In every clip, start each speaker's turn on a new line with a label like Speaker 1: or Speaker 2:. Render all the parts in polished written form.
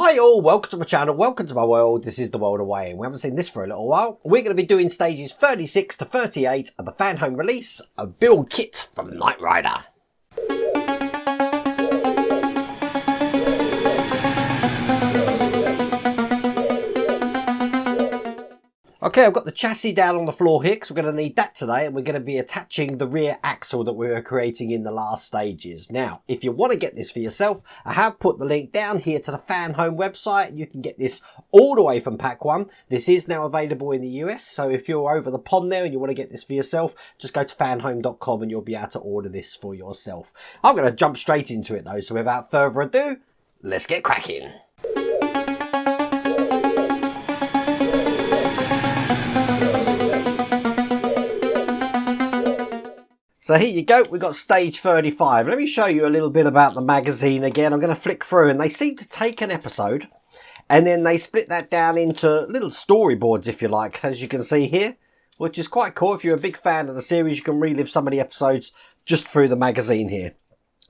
Speaker 1: Hi all, welcome to my channel, welcome to my world. This is the world away and we haven't seen this for a little while. We're going to be doing stages 36 to 38 of the Fanhome release of Build KITT from Knight Rider. Okay, I've got the chassis down on the floor here because we're going to need that today, and we're going to be attaching the rear axle that we were creating in the last stages. Now, if you want to get this for yourself, I have put the link down here to the Fanhome website. You can get this all the way from pack 1. This is now available in the US, so if you're over the pond there and you want to get this for yourself, just go to fanhome.com and you'll be able to order this for yourself. I'm going to jump straight into it though, so without further ado, let's get cracking. So here you go, we've got stage 35. Let me show you a little bit about the magazine again. I'm going to flick through, and they seem to take an episode and then they split that down into little storyboards, if you like, as you can see here, which is quite cool. If you're a big fan of the series, you can relive some of the episodes just through the magazine here.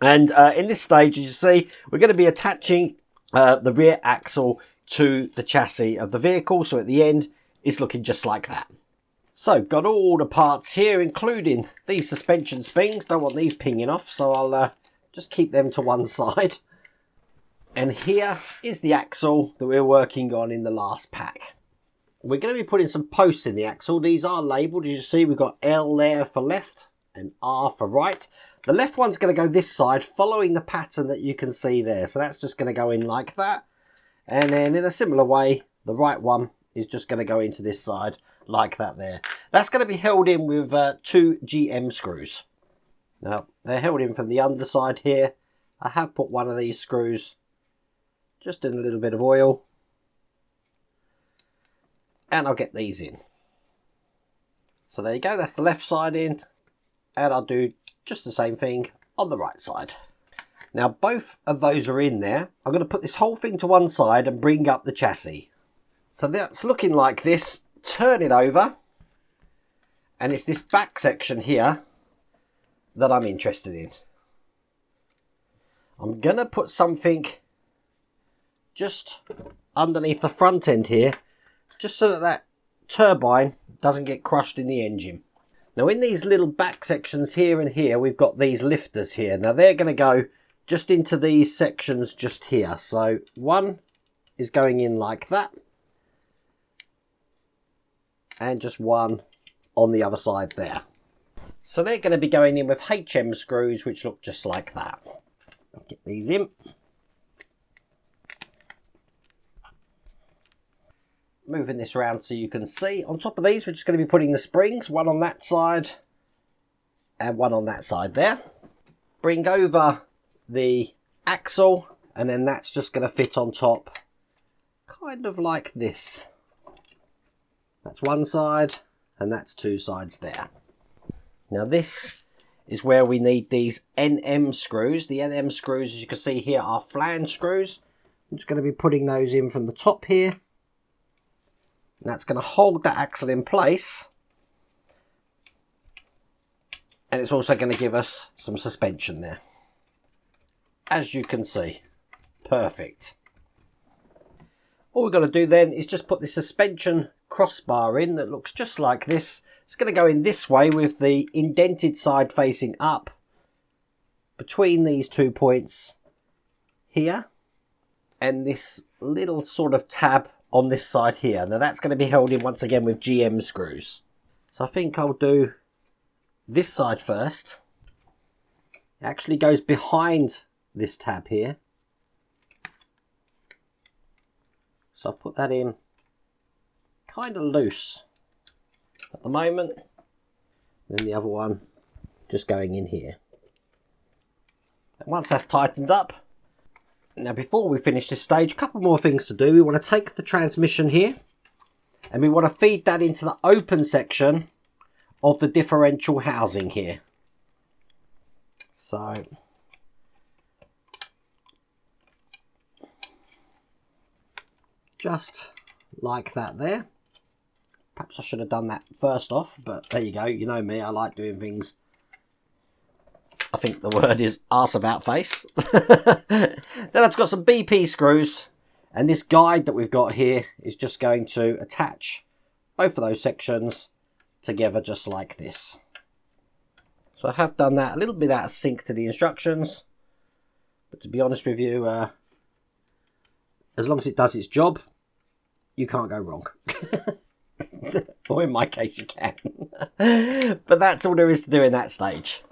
Speaker 1: And in this stage, as you see, we're going to be attaching the rear axle to the chassis of the vehicle. So at the end, it's looking just like that. So, got all the parts here, including these suspension springs. Don't want these pinging off, so I'll just keep them to one side. And here is the axle that we're working on in the last pack. We're going to be putting some posts in the axle. These are labelled. As you see, we've got L there for left and R for right. The left one's going to go this side, following the pattern that you can see there. So that's just going to go in like that. And then in a similar way, the right one is just going to go into this side, like that there. That's going to be held in with 2 GM screws. Now, they're held in from the underside here. I have put one of these screws just in a little bit of oil, and I'll get these in. So there you go, that's the left side in, and I'll do just the same thing on the right side. Now, both of those are in there. I'm going to put this whole thing to one side and bring up the chassis. So that's looking like this. Turn it over, and it's this back section here that I'm interested in. I'm gonna put something just underneath the front end here, just so that that turbine doesn't get crushed in the engine. Now, in these little back sections here and here, we've got these lifters here. Now they're going to go just into these sections just here. So one is going in like that, and just one on the other side there. So they're going to be going in with HM screws, which look just like that. I'll get these in. Moving this around so you can see. On top of these, we're just going to be putting the springs, one on that side and one on that side there. Bring over the axle, and then that's just going to fit on top, kind of like this. That's one side, and that's 2 sides there. Now this is where we need these NM screws. The NM screws, as you can see here, are flange screws. I'm just going to be putting those in from the top here. And that's going to hold that axle in place. And it's also going to give us some suspension there. As you can see, perfect. All we've got to do then is just put the suspension crossbar in that looks just like this. It's going to go in this way with the indented side facing up between these 2 points here, and this little sort of tab on this side here. Now that's going to be held in once again with GM screws. So I think I'll do this side first. It actually goes behind this tab here. So I'll put that in kind of loose at the moment. Then the other one just going in here. And once that's tightened up, now before we finish this stage, a couple more things to do. We want to take the transmission here, and we want to feed that into the open section of the differential housing here. So just like that there. Perhaps I should have done that first off, but there you go. You know me, I like doing things I think the word is arse about face. Then I've got some BP screws, And this guide that we've got here is just going to attach both of those sections together just like this. So I have done that a little bit out of sync to the instructions, but to be honest with you, as long as it does its job, you can't go wrong. Or in my case you can. But that's all there is to do in that stage.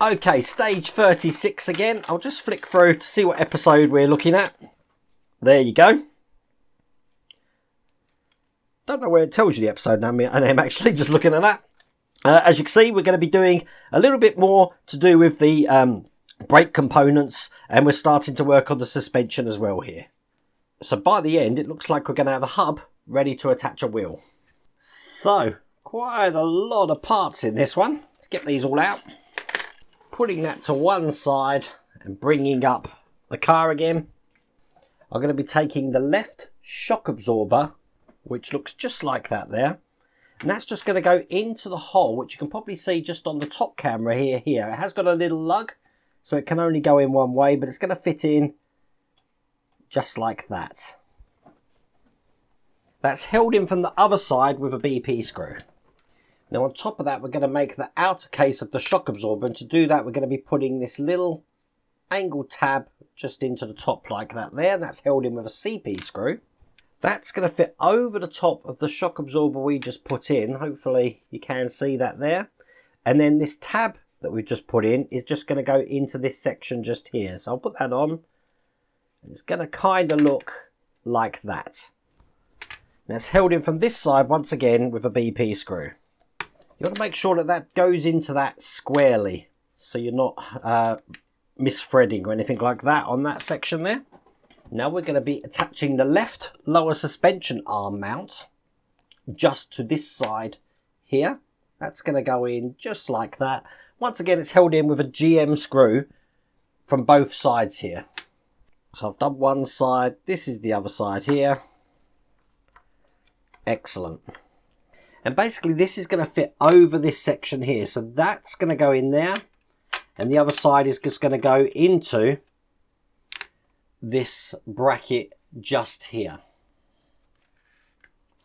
Speaker 1: Okay, stage 36 again. I'll just flick through to see what episode we're looking at. There you go. Don't know where it tells you the episode name, and I'm actually just looking at that. As you can see, we're going to be doing a little bit more to do with the brake components, and we're starting to work on the suspension as well here. So by the end, it looks like we're going to have a hub ready to attach a wheel. So, quite a lot of parts in this one. Let's get these all out. Putting that to one side and bringing up the car again. I'm going to be taking the left shock absorber, which looks just like that there. And that's just going to go into the hole, which you can probably see just on the top camera here. It has got a little lug, so it can only go in one way, but it's going to fit in just like that. That's held in from the other side with a BP screw. Now on top of that, we're going to make the outer case of the shock absorber, and to do that we're going to be putting this little angled tab just into the top like that there, and that's held in with a CP screw. That's going to fit over the top of the shock absorber we just put in. Hopefully you can see that there. And then this tab that we've just put in is just going to go into this section just here. So I'll put that on. It's going to kind of look like that. Now it's held in from this side once again with a BP screw. You want to make sure that that goes into that squarely, so you're not misthreading or anything like that on that section there. Now we're going to be attaching the left lower suspension arm mount just to this side here. That's going to go in just like that. Once again, it's held in with a GM screw from both sides here. So I've done one side, this is the other side here. Excellent. And basically this is going to fit over this section here. So that's going to go in there. And the other side is just going to go into this bracket just here.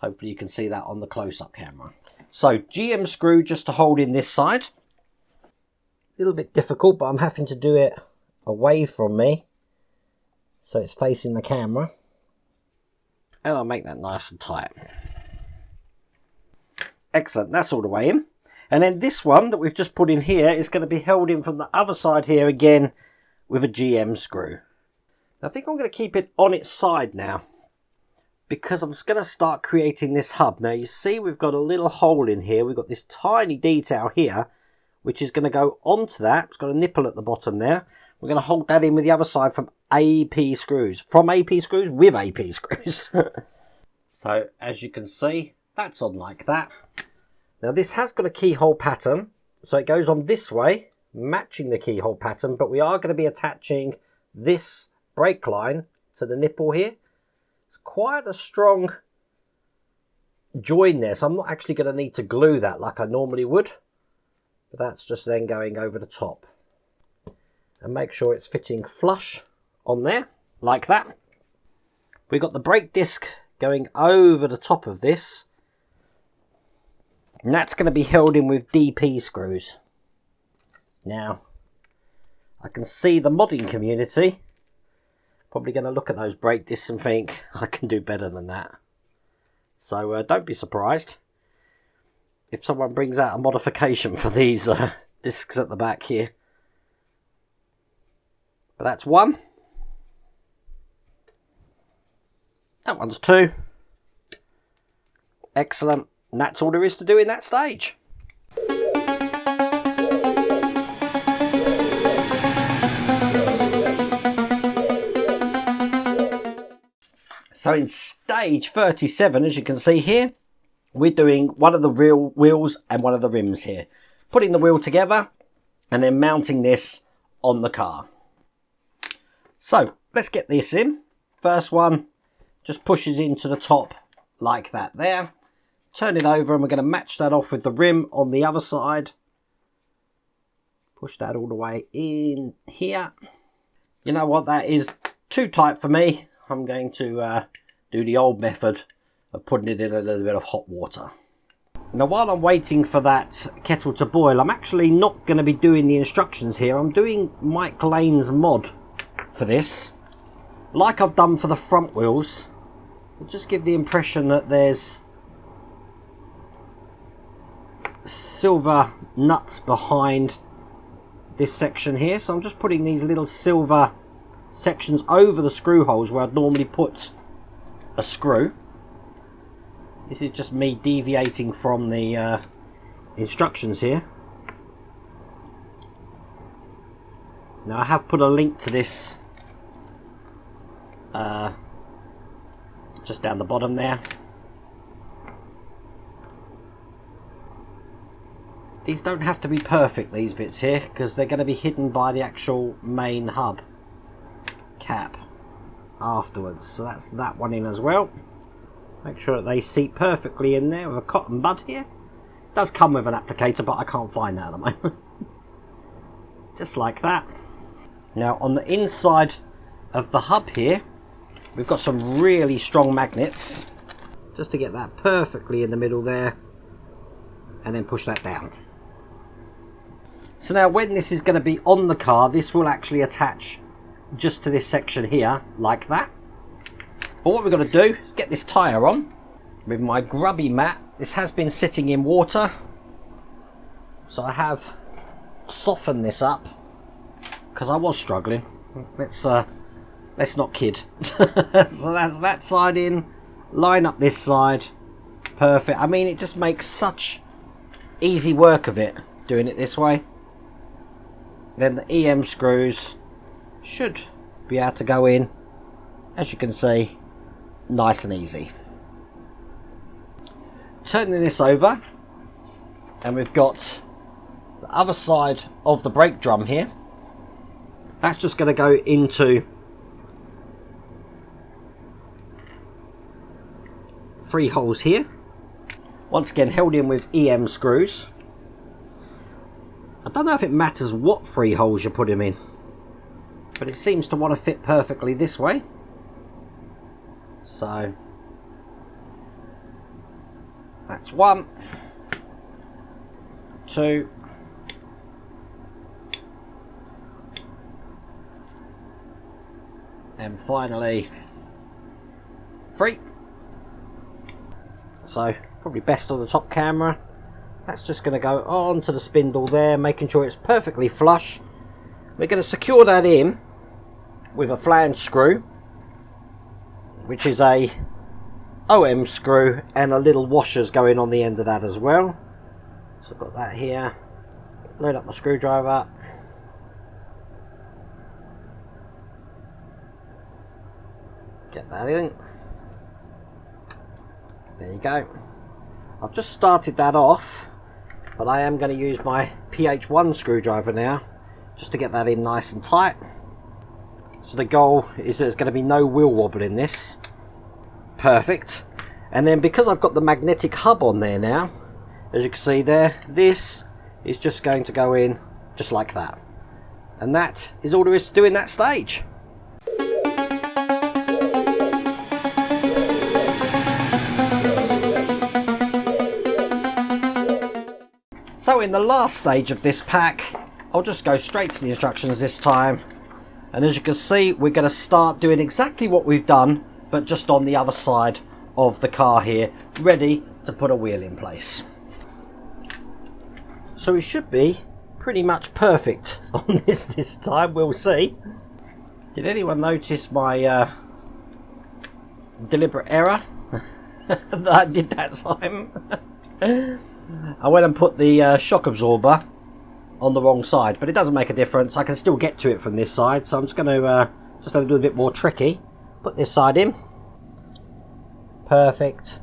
Speaker 1: Hopefully you can see that on the close-up camera. So GM screw just to hold in this side. A little bit difficult, but I'm having to do it away from me, so it's facing the camera. And I'll make that nice and tight. Excellent, that's all the way in. And then this one that we've just put in here is going to be held in from the other side here again with a GM screw. I think I'm going to keep it on its side now, because I'm just going to start creating this hub. Now you see we've got a little hole in here. We've got this tiny detail here, which is going to go onto that. It's got a nipple at the bottom there. We're going to hold that in with the other side from AP screws. From AP screws with AP screws. So as you can see, that's on like that. Now this has got a keyhole pattern, so it goes on this way, matching the keyhole pattern, but we are going to be attaching this brake line to the nipple here. It's quite a strong join there, so I'm not actually going to need to glue that like I normally would, but that's just then going over the top. And make sure it's fitting flush on there, like that. We've got the brake disc going over the top of this, and that's going to be held in with DP screws. Now, I can see the modding community probably going to look at those brake discs and think, I can do better than that. So don't be surprised if someone brings out a modification for these discs at the back here. But that's one. That one's two. Excellent. And that's all there is to do in that stage. So in stage 37, as you can see here, we're doing one of the real wheels and one of the rims here. Putting the wheel together and then mounting this on the car. So let's get this in. First one just pushes into the top like that there. turn it over and we're going to match that off with the rim on the other side. Push that all the way in here. You know what, that is too tight for me. I'm going to do the old method of putting it in a little bit of hot water. Now while I'm waiting for that kettle to boil, I'm actually not going to be doing the instructions here. I'm doing Mike Lane's mod for this. Like I've done for the front wheels, I'll just give the impression that there's silver nuts behind this section here. So I'm just putting these little silver sections over the screw holes where I'd normally put a screw. This is just me deviating from the instructions here. Now I have put a link to this just down the bottom there. These don't have to be perfect, these bits here, because they're going to be hidden by the actual main hub cap afterwards. So that's that one in as well. Make sure that they seat perfectly in there with a cotton bud here. It does come with an applicator, but I can't find that at the moment. Just like that. Now on the inside of the hub here, we've got some really strong magnets, just to get that perfectly in the middle there, and then push that down. So now when this is going to be on the car, this will actually attach just to this section here, like that. But what we're going to do is get this tyre on with my grubby mat. This has been sitting in water, so I have softened this up because I was struggling. Let's not kid. So that's that side in, line up this side, perfect. I mean, it just makes such easy work of it doing it this way. Then the EM screws should be able to go in, as you can see, nice and easy. Turning this over, and we've got the other side of the brake drum here. That's just going to go into 3 holes here. Once again held in with EM screws. I don't know if it matters what 3 holes you put them in, but it seems to want to fit perfectly this way. So that's 1, 2, and finally 3. So probably best on the top camera. That's just going to go onto the spindle there, making sure it's perfectly flush. We're going to secure that in with a flange screw, which is a OM screw, and a little washers going on the end of that as well. So I've got that here. Load up my screwdriver. Get that in. There you go. I've just started that off, but I am going to use my PH1 screwdriver now, just to get that in nice and tight. So the goal is there's going to be no wheel wobble in this. Perfect. And then because I've got the magnetic hub on there now, as you can see there, this is just going to go in just like that. And that is all there is to do in that stage. So in the last stage of this pack, I'll just go straight to the instructions this time. And as you can see, we're going to start doing exactly what we've done, but just on the other side of the car here, ready to put a wheel in place. So it should be pretty much perfect on this time, we'll see. Did anyone notice my deliberate error that I did that time? I went and put the shock absorber on the wrong side, but it doesn't make a difference. I can still get to it from this side, so I'm just going to do a little bit more tricky. Put this side in. Perfect.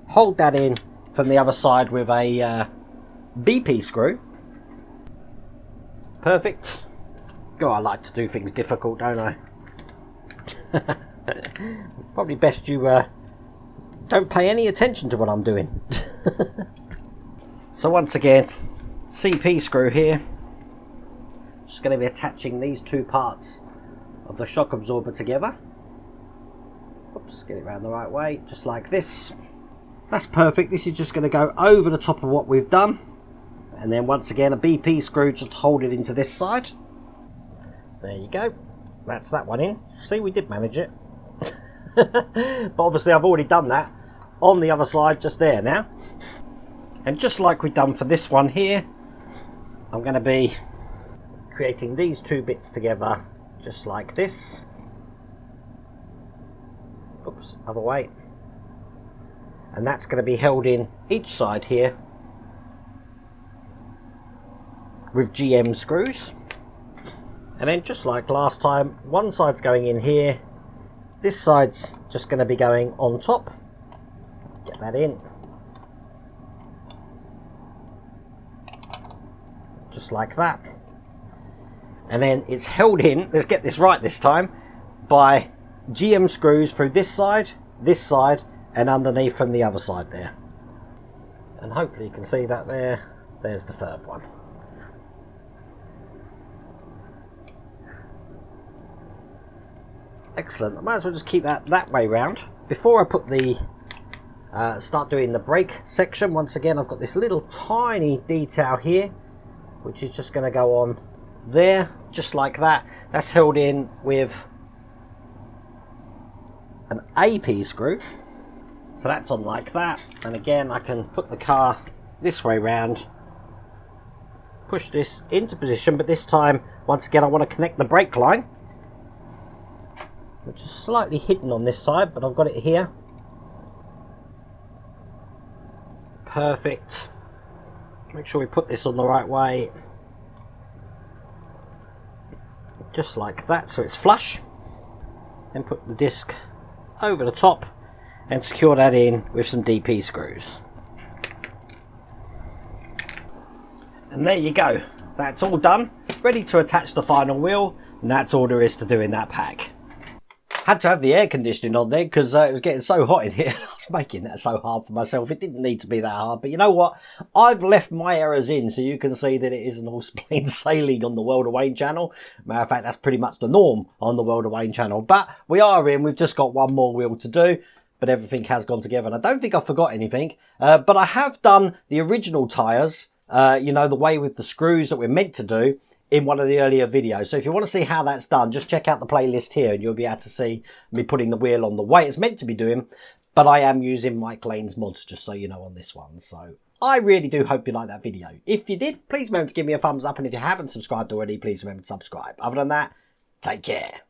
Speaker 1: Hold that in from the other side with a BP screw. Perfect. God, I like to do things difficult, don't I? Probably best you don't pay any attention to what I'm doing. So once again, CP screw here. Just going to be attaching these two parts of the shock absorber together. Oops, get it around the right way, just like this. That's perfect. This is just going to go over the top of what we've done. And then once again, a BP screw just to hold it into this side. There you go. That's that one in. See, we did manage it. But obviously I've already done that on the other side just there now. And just like we've done for this one here, I'm going to be creating these two bits together just like this. Oops, other way. And that's going to be held in each side here with GM screws. And then just like last time, one side's going in here, this side's just going to be going on top. Get that in. Just like that. And then it's held in, let's get this right this time, by GM screws through this side, and underneath from the other side there. And hopefully you can see that there. There's the third one. Excellent. I might as well just keep that way round. Before I put the start doing the brake section, once again I've got this little tiny detail here, which is just going to go on there, just like that. That's held in with an AP screw. So that's on like that. And again, I can put the car this way round, push this into position, but this time, once again, I want to connect the brake line, which is slightly hidden on this side, but I've got it here. Perfect. Make sure we put this on the right way. Just like that, so it's flush. Then put the disc over the top and secure that in with some DP screws. And there you go. That's all done. Ready to attach the final wheel, and that's all there is to do in that pack. Had to have the air conditioning on there because it was getting so hot in here. I was making that so hard for myself. It didn't need to be that hard. But you know what? I've left my errors in so you can see that it isn't all plain sailing on the World of Wayne channel. Matter of fact, that's pretty much the norm on the World of Wayne channel. But we are in. We've just got one more wheel to do. But everything has gone together. And I don't think I forgot anything. But I have done the original tyres. You know, the way with the screws that we're meant to do, in one of the earlier videos. So if you want to see how that's done, just check out the playlist here and you'll be able to see me putting the wheel on the way it's meant to be doing. But I am using Mike Lane's mods, just so you know, on this one. So I really do hope you liked that video. If you did, please remember to give me a thumbs up. And if you haven't subscribed already, please remember to subscribe. Other than that, take care.